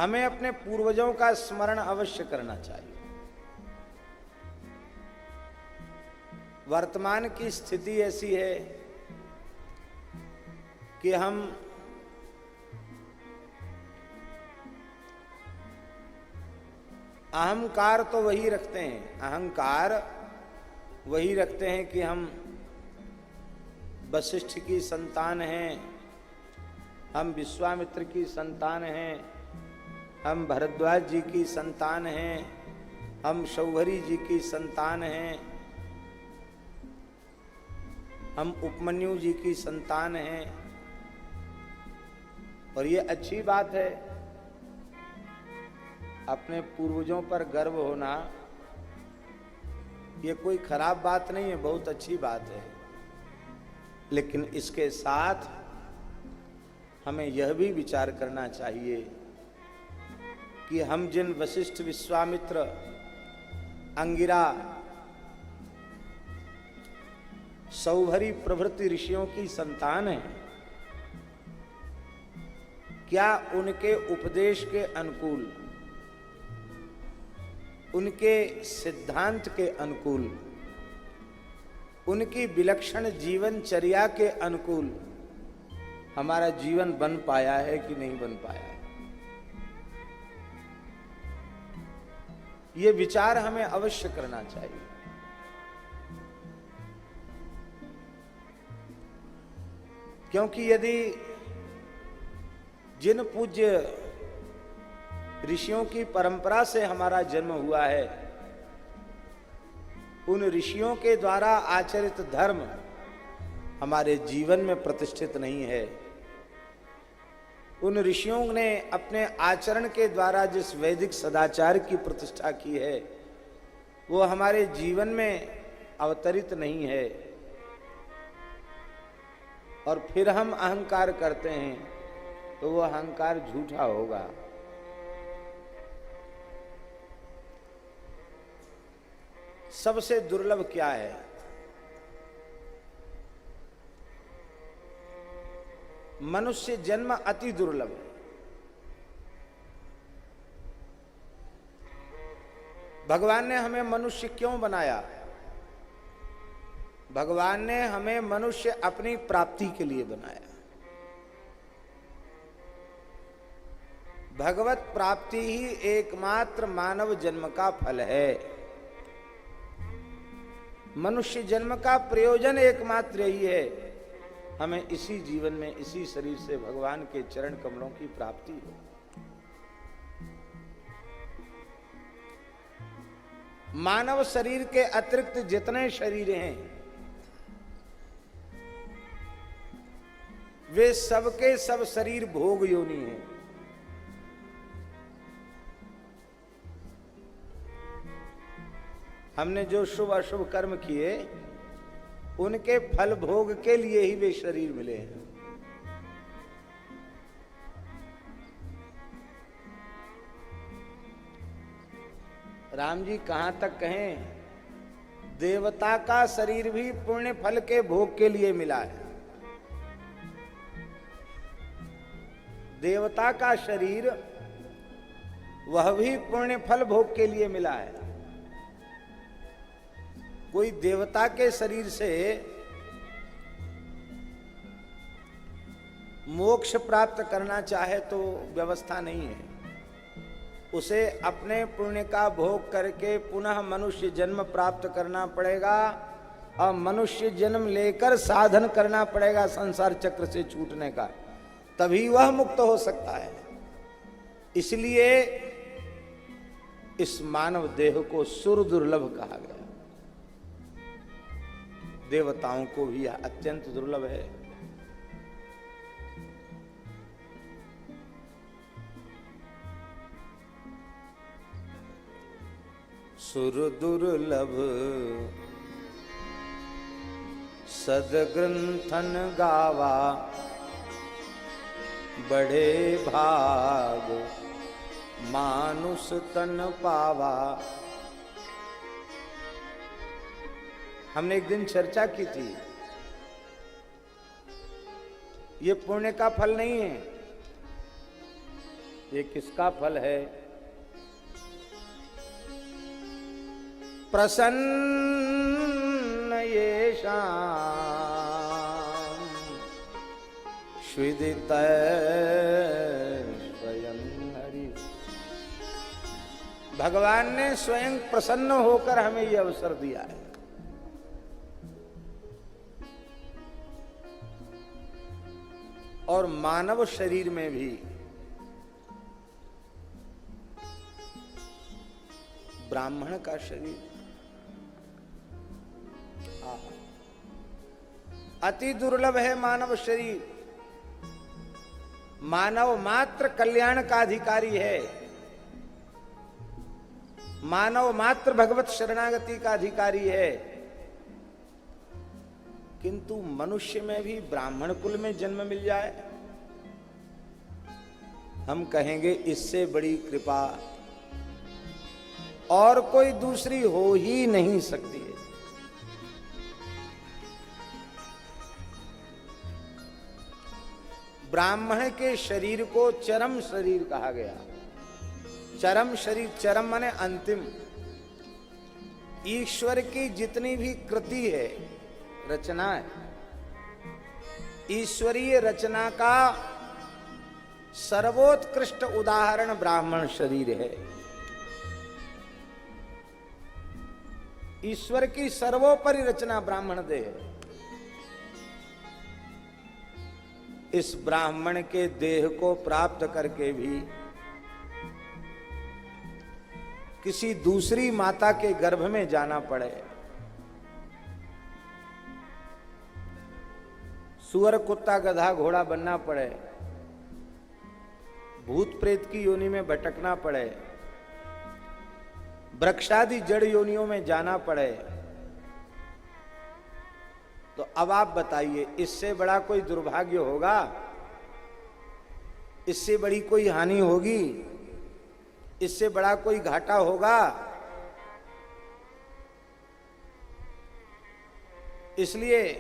हमें अपने पूर्वजों का स्मरण अवश्य करना चाहिए। वर्तमान की स्थिति ऐसी है कि हम अहंकार तो वही रखते हैं, अहंकार वही रखते हैं कि हम वशिष्ठ की संतान हैं, हम विश्वामित्र की संतान हैं, हम भरद्वाज जी की संतान हैं, हम शौभरी जी की संतान हैं, हम उपमन्यु जी की संतान हैं। और ये अच्छी बात है, अपने पूर्वजों पर गर्व होना ये कोई खराब बात नहीं है, बहुत अच्छी बात है। लेकिन इसके साथ हमें यह भी विचार करना चाहिए कि हम जिन वशिष्ठ, विश्वामित्र, अंगिरा, सौभरी प्रभृति ऋषियों की संतान हैं, क्या उनके उपदेश के अनुकूल, उनके सिद्धांत के अनुकूल, उनकी विलक्षण जीवनचर्या के अनुकूल हमारा जीवन बन पाया है कि नहीं बन पाया है? ये विचार हमें अवश्य करना चाहिए। क्योंकि यदि जिन पूज्य ऋषियों की परंपरा से हमारा जन्म हुआ है, उन ऋषियों के द्वारा आचरित धर्म हमारे जीवन में प्रतिष्ठित नहीं है, उन ऋषियों ने अपने आचरण के द्वारा जिस वैदिक सदाचार की प्रतिष्ठा की है वो हमारे जीवन में अवतरित नहीं है, और फिर हम अहंकार करते हैं तो वो अहंकार झूठा होगा। सबसे दुर्लभ क्या है? मनुष्य जन्म अति दुर्लभ है। भगवान ने हमें मनुष्य क्यों बनाया? भगवान ने हमें मनुष्य अपनी प्राप्ति के लिए बनाया। भगवत प्राप्ति ही एकमात्र मानव जन्म का फल है। मनुष्य जन्म का प्रयोजन एकमात्र यही है, हमें इसी जीवन में, इसी शरीर से भगवान के चरण कमलों की प्राप्ति हो। मानव शरीर के अतिरिक्त जितने शरीर हैं वे सबके सब शरीर भोग योनि हैं। हमने जो शुभ अशुभ कर्म किए उनके फल भोग के लिए ही वे शरीर मिले हैं। राम जी कहां तक कहें, देवता का शरीर भी पुण्य फल के भोग के लिए मिला है। देवता का शरीर वह भी पुण्य फल भोग के लिए मिला है। कोई देवता के शरीर से मोक्ष प्राप्त करना चाहे तो व्यवस्था नहीं है, उसे अपने पुण्य का भोग करके पुनः मनुष्य जन्म प्राप्त करना पड़ेगा और मनुष्य जन्म लेकर साधन करना पड़ेगा संसार चक्र से छूटने का, तभी वह मुक्त हो सकता है। इसलिए इस मानव देह को सुर दुर्लभ कहा गया। देवताओं को भी यह अत्यंत दुर्लभ है। सुर दुर्लभ सदग्रंथन गावा, बड़े भाग मानुष तन पावा। हमने एक दिन चर्चा की थी, ये पुण्य का फल नहीं है, ये किसका फल है? प्रसन्न येषाम् स्विदित स्वयं हरि। भगवान ने स्वयं प्रसन्न होकर हमें यह अवसर दिया है। और मानव शरीर में भी ब्राह्मण का शरीर अति दुर्लभ है। मानव शरीर मानव मात्र कल्याण का अधिकारी है। मानव मात्र भगवत शरणागति का अधिकारी है। किंतु मनुष्य में भी ब्राह्मण कुल में जन्म मिल जाए, हम कहेंगे इससे बड़ी कृपा और कोई दूसरी हो ही नहीं सकती है। ब्राह्मण के शरीर को चरम शरीर कहा गया। चरम शरीर, चरम माने अंतिम। ईश्वर की जितनी भी कृति है, रचना है, ईश्वरीय रचना का सर्वोत्कृष्ट उदाहरण ब्राह्मण शरीर है। ईश्वर की सर्वोपरि रचना ब्राह्मण देह है। इस ब्राह्मण के देह को प्राप्त करके भी किसी दूसरी माता के गर्भ में जाना पड़े, सुअर कुत्ता गधा घोड़ा बनना पड़े, भूत प्रेत की योनि में भटकना पड़े, वृक्षादि जड़ योनियों में जाना पड़े, तो अब आप बताइए इससे बड़ा कोई दुर्भाग्य होगा? इससे बड़ी कोई हानि होगी? इससे बड़ा कोई घाटा होगा? इसलिए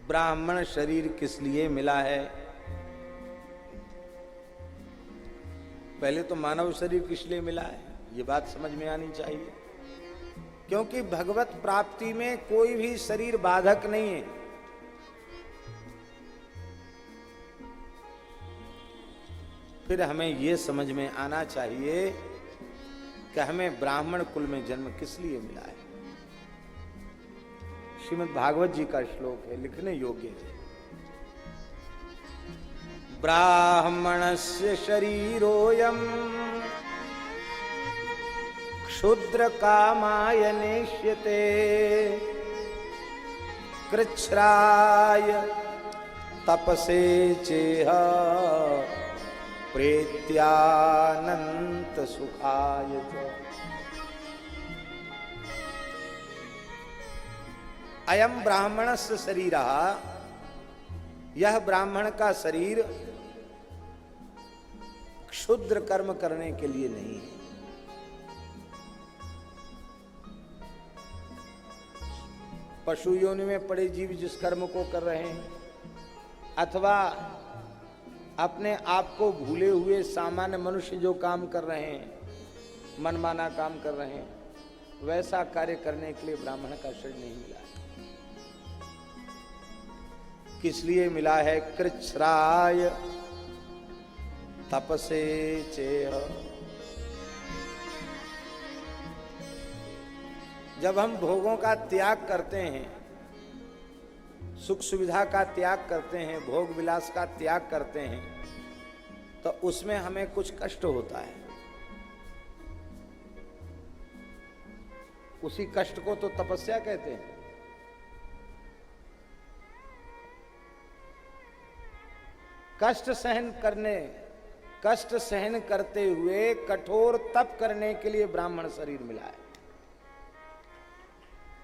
ब्राह्मण शरीर किस लिए मिला है? पहले तो मानव शरीर किस लिए मिला है, ये बात समझ में आनी चाहिए। क्योंकि भगवत प्राप्ति में कोई भी शरीर बाधक नहीं है। फिर हमें यह समझ में आना चाहिए कि हमें ब्राह्मण कुल में जन्म किस लिए मिला है। श्रीमद् भागवत जी का श्लोक है, लिखने योग्य है। ब्राह्मणस्य शरीरोऽयं क्षुद्र कामाय नेष्यते कृच्छ्राय तपसे चेह प्रेत्यानंत सुखाय च। अयम ब्राह्मणस्य शरीरः, यह ब्राह्मण का शरीर क्षुद्र कर्म करने के लिए नहीं है। पशु योनि में पड़े जीव जिस कर्म को कर रहे हैं, अथवा अपने आप को भूले हुए सामान्य मनुष्य जो काम कर रहे हैं, मनमाना काम कर रहे हैं, वैसा कार्य करने के लिए ब्राह्मण का शरीर नहीं मिला है। किस लिए मिला है? कृच्छ्राय तपसे चेह। जब हम भोगों का त्याग करते हैं, सुख सुविधा का त्याग करते हैं, भोग विलास का त्याग करते हैं, तो उसमें हमें कुछ कष्ट होता है। उसी कष्ट को तो तपस्या कहते हैं। कष्ट सहन करते हुए कठोर तप करने के लिए ब्राह्मण शरीर मिला है।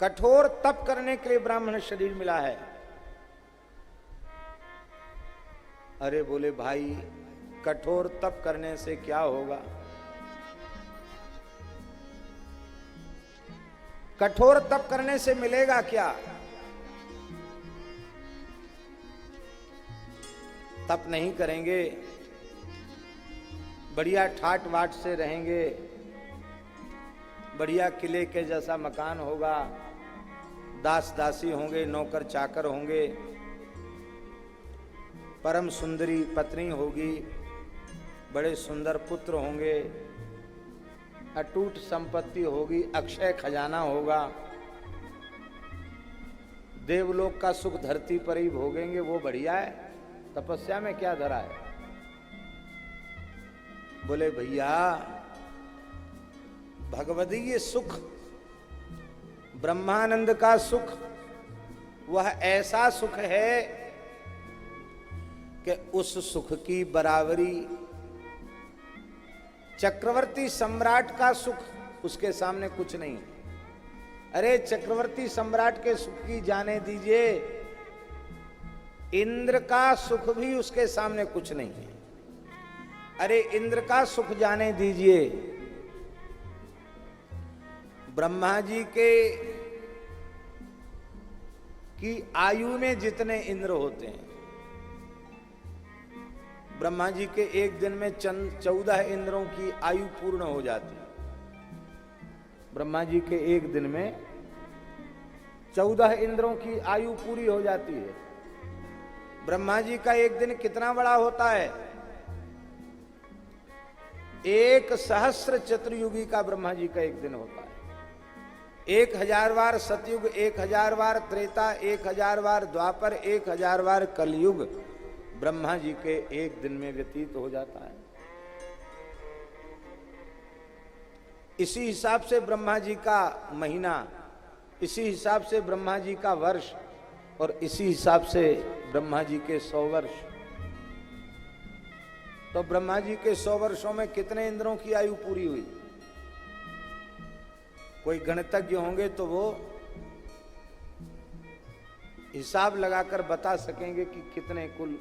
कठोर तप करने के लिए ब्राह्मण शरीर मिला है। अरे बोले भाई, कठोर तप करने से क्या होगा? कठोर तप करने से मिलेगा क्या? तप नहीं करेंगे, बढ़िया ठाट वाट से रहेंगे, बढ़िया किले के जैसा मकान होगा, दास दासी होंगे, नौकर चाकर होंगे, परम सुंदरी पत्नी होगी, बड़े सुंदर पुत्र होंगे, अटूट संपत्ति होगी, अक्षय खजाना होगा, देवलोक का सुख धरती पर ही भोगेंगे, वो बढ़िया है। तपस्या में क्या धरा है? बोले भैया भगवदीय सुख, ब्रह्मानंद का सुख, वह ऐसा सुख है कि उस सुख की बराबरी चक्रवर्ती सम्राट का सुख उसके सामने कुछ नहीं। अरे चक्रवर्ती सम्राट के सुख की जाने दीजिए, इंद्र का सुख भी उसके सामने कुछ नहीं है। अरे इंद्र का सुख जाने दीजिए, ब्रह्मा जी के की आयु में जितने इंद्र होते हैं, ब्रह्मा जी के एक दिन में 14 इंद्रों की आयु पूर्ण हो जाती है। ब्रह्मा जी के एक दिन में 14 इंद्रों की आयु पूरी हो जाती है। ब्रह्मा जी का एक दिन कितना बड़ा होता है? 1 सहस्र चतुर्युगी का ब्रह्मा जी का एक दिन होता है। 1000 बार सतयुग, 1000 बार त्रेता, 1000 बार द्वापर, 1000 बार कलयुग ब्रह्मा जी के एक दिन में व्यतीत हो जाता है। इसी हिसाब से ब्रह्मा जी का महीना, इसी हिसाब से ब्रह्मा जी का वर्ष, और इसी हिसाब से ब्रह्मा जी के 100 वर्ष। तो ब्रह्मा जी के 100 वर्षों में कितने इंद्रों की आयु पूरी हुई? कोई गणितज्ञ होंगे तो वो हिसाब लगाकर बता सकेंगे कि कितने कुल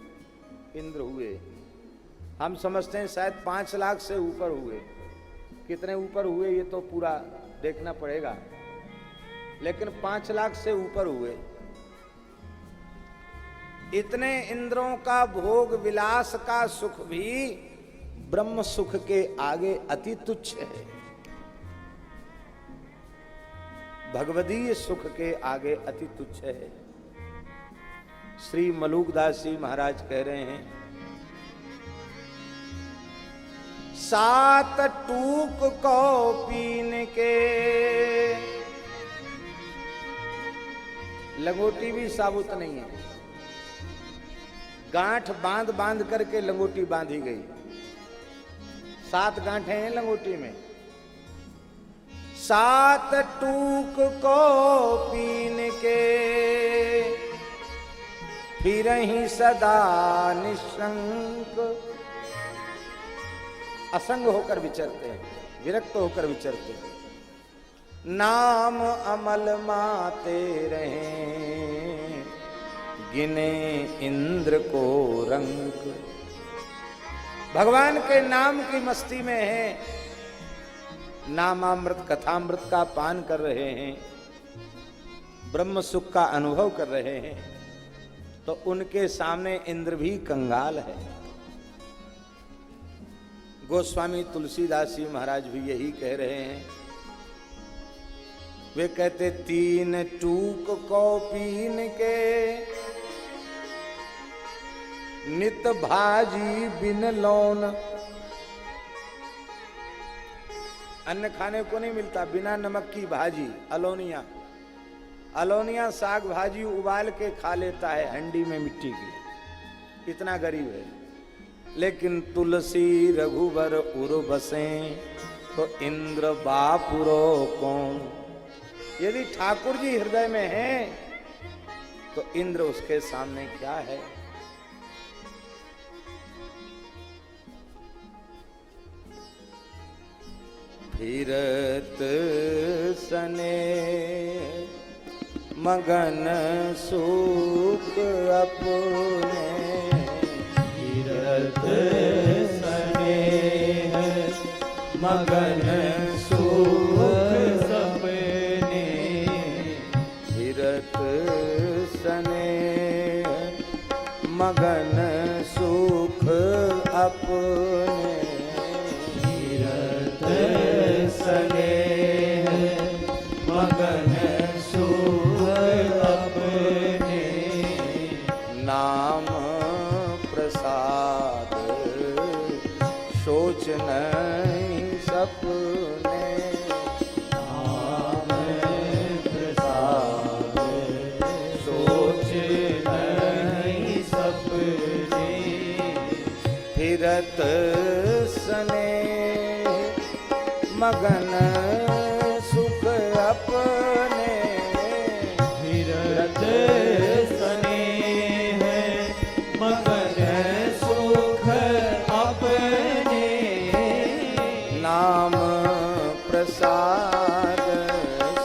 इंद्र हुए। हम समझते हैं शायद 5 लाख से ऊपर हुए। कितने ऊपर हुए ये तो पूरा देखना पड़ेगा, लेकिन 5 लाख से ऊपर हुए। इतने इंद्रों का भोग विलास का सुख भी ब्रह्म सुख के आगे अति तुच्छ है, भगवदीय सुख के आगे अति तुच्छ है। श्री मलूकदास जी महाराज कह रहे हैं, 7 टूक को पीन के, लंगोटी भी साबुत नहीं है, गांठ बांध बांध करके लंगोटी बांधी गई। 7 गांठें हैं लंगोटी में। 7 टूक को पीन के, फिर ही सदा निशंक, असंग होकर विचरते हैं, विरक्त होकर विचरते हैं। नाम अमल माते रहे, गिने इंद्र को रंक। भगवान के नाम की मस्ती में है, नामामृत कथामृत का पान कर रहे हैं, ब्रह्म सुख का अनुभव कर रहे हैं, तो उनके सामने इंद्र भी कंगाल है। गोस्वामी तुलसीदास जी महाराज भी यही कह रहे हैं। वे कहते 3 टूक को पीन के, नित भाजी बिन लौन। अन्न खाने को नहीं मिलता बिना नमक की भाजी, अलोनिया। अलोनिया साग भाजी उबाल के खा लेता है हंडी में मिट्टी की, इतना गरीब है। लेकिन तुलसी रघुबर उर बसे, तो इंद्र बापुरो कौन। यदि ठाकुर जी हृदय में हैं तो इंद्र उसके सामने क्या है। फिरत सने मगन सुख अपने, फिरत सने मगन सुख सपने, फिरत सने मगन सुख अपने तीरथ स्नेह मगन सुख अपने नाम प्रसाद सोच नहीं सपने नाम प्रसाद सोच नहीं सपने फिरत स्नेह मगन सुख अपने फिरत स्नेह मगन सुख अपने नाम प्रसाद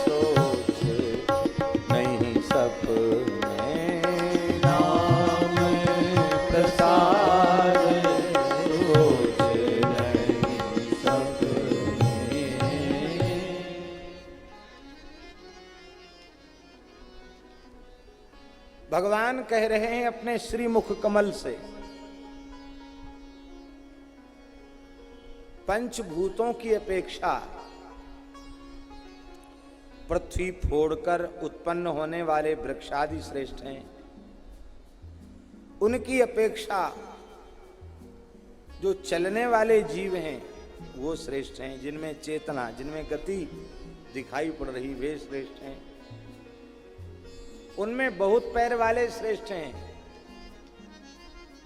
सोच नहीं सपने नाम प्रसाद सोच नहीं सपने भगवान कह रहे हैं अपने श्रीमुख कमल से, पंचभूतों की अपेक्षा पृथ्वी फोड़कर उत्पन्न होने वाले वृक्षादि श्रेष्ठ हैं। उनकी अपेक्षा जो चलने वाले जीव हैं वो श्रेष्ठ हैं, जिनमें चेतना, जिनमें गति दिखाई पड़ रही, वे श्रेष्ठ हैं। उनमें बहुत पैर वाले श्रेष्ठ हैं,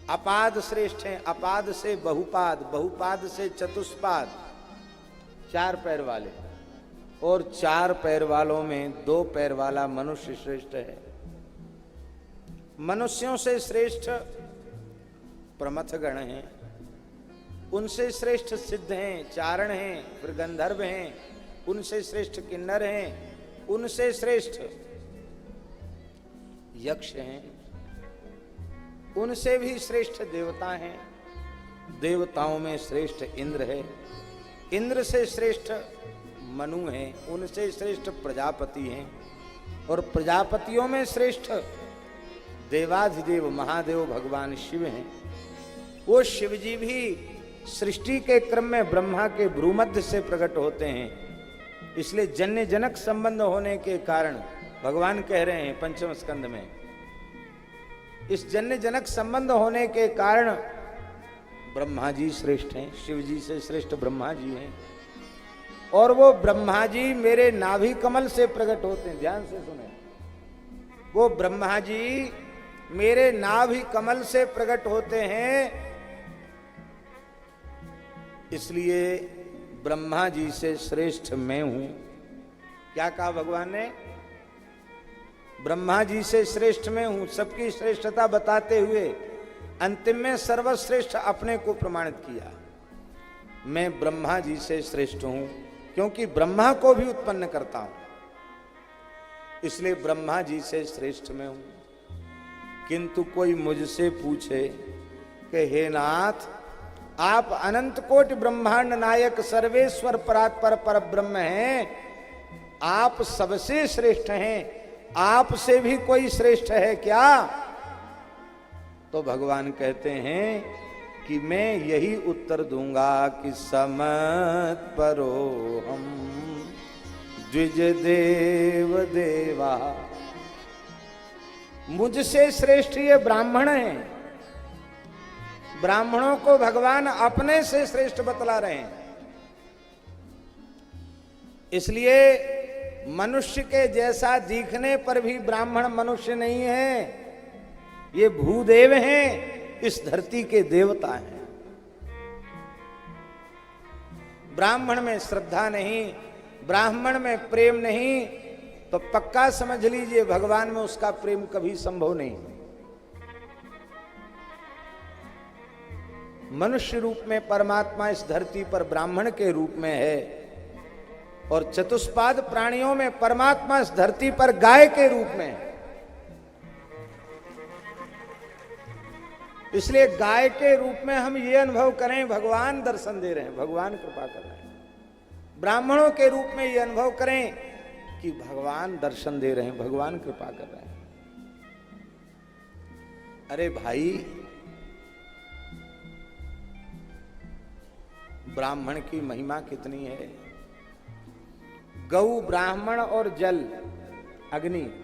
अपाद श्रेष्ठ हैं, अपाद से बहुपाद, बहुपाद से चतुष्पाद, 4 पैर वाले, और 4 पैर वालों में 2 पैर वाला मनुष्य श्रेष्ठ है। मनुष्यों से श्रेष्ठ प्रमथगण हैं, उनसे श्रेष्ठ सिद्ध हैं, चारण हैं, फिर गंधर्व हैं, उनसे श्रेष्ठ किन्नर हैं, उनसे श्रेष्ठ यक्ष हैं, उनसे भी श्रेष्ठ देवता हैं। देवताओं में श्रेष्ठ इंद्र है, इंद्र से श्रेष्ठ मनु हैं, उनसे श्रेष्ठ प्रजापति हैं, और प्रजापतियों में श्रेष्ठ देवाधिदेव महादेव भगवान शिव हैं। वो शिव जी भी सृष्टि के क्रम में ब्रह्मा के भ्रूमध्य से प्रकट होते हैं, इसलिए जन्य जनक संबंध होने के कारण भगवान कह रहे हैं पंचम स्कंद में, इस जन्य जनक संबंध होने के कारण ब्रह्मा जी श्रेष्ठ हैं, शिव जी से श्रेष्ठ ब्रह्मा जी हैं, और वो ब्रह्मा जी मेरे नाभि कमल से प्रकट होते हैं। ध्यान से सुने, वो ब्रह्मा जी मेरे नाभि कमल से प्रकट होते हैं, इसलिए ब्रह्मा जी से श्रेष्ठ मैं हूं। क्या कहा भगवान ने? ब्रह्मा जी से श्रेष्ठ मैं हूं। सबकी श्रेष्ठता बताते हुए अंतिम में सर्वश्रेष्ठ अपने को प्रमाणित किया। मैं ब्रह्मा जी से श्रेष्ठ हूं, क्योंकि ब्रह्मा को भी उत्पन्न करता हूं, इसलिए ब्रह्मा जी से श्रेष्ठ मैं हूं। किंतु कोई मुझसे पूछे कि हे नाथ, आप अनंत कोटि ब्रह्मांड नायक सर्वेश्वर परात्पर पर ब्रह्म हैं, आप सबसे श्रेष्ठ हैं, आपसे भी कोई श्रेष्ठ है क्या? तो भगवान कहते हैं कि मैं यही उत्तर दूंगा कि समत परो हम द्विज देव देवा, मुझसे श्रेष्ठ ये ब्राह्मण हैं। ब्राह्मणों को भगवान अपने से श्रेष्ठ बतला रहे हैं। इसलिए मनुष्य के जैसा दिखने पर भी ब्राह्मण मनुष्य नहीं है, ये भूदेव हैं, इस धरती के देवता हैं। ब्राह्मण में श्रद्धा नहीं, ब्राह्मण में प्रेम नहीं, तो पक्का समझ लीजिए भगवान में उसका प्रेम कभी संभव नहीं। मनुष्य रूप में परमात्मा इस धरती पर ब्राह्मण के रूप में है, और चतुष्पाद प्राणियों में परमात्मा इस धरती पर गाय के रूप में है। इसलिए गाय के रूप में हम ये अनुभव करें भगवान दर्शन दे रहे हैं, भगवान कृपा कर रहे हैं। ब्राह्मणों के रूप में ये अनुभव करें कि भगवान दर्शन दे रहे हैं, भगवान कृपा कर रहे हैं। अरे भाई, ब्राह्मण की महिमा कितनी है। गौ, ब्राह्मण और जल, अग्नि,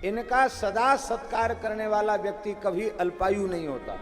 इनका सदा सत्कार करने वाला व्यक्ति कभी अल्पायु नहीं होता।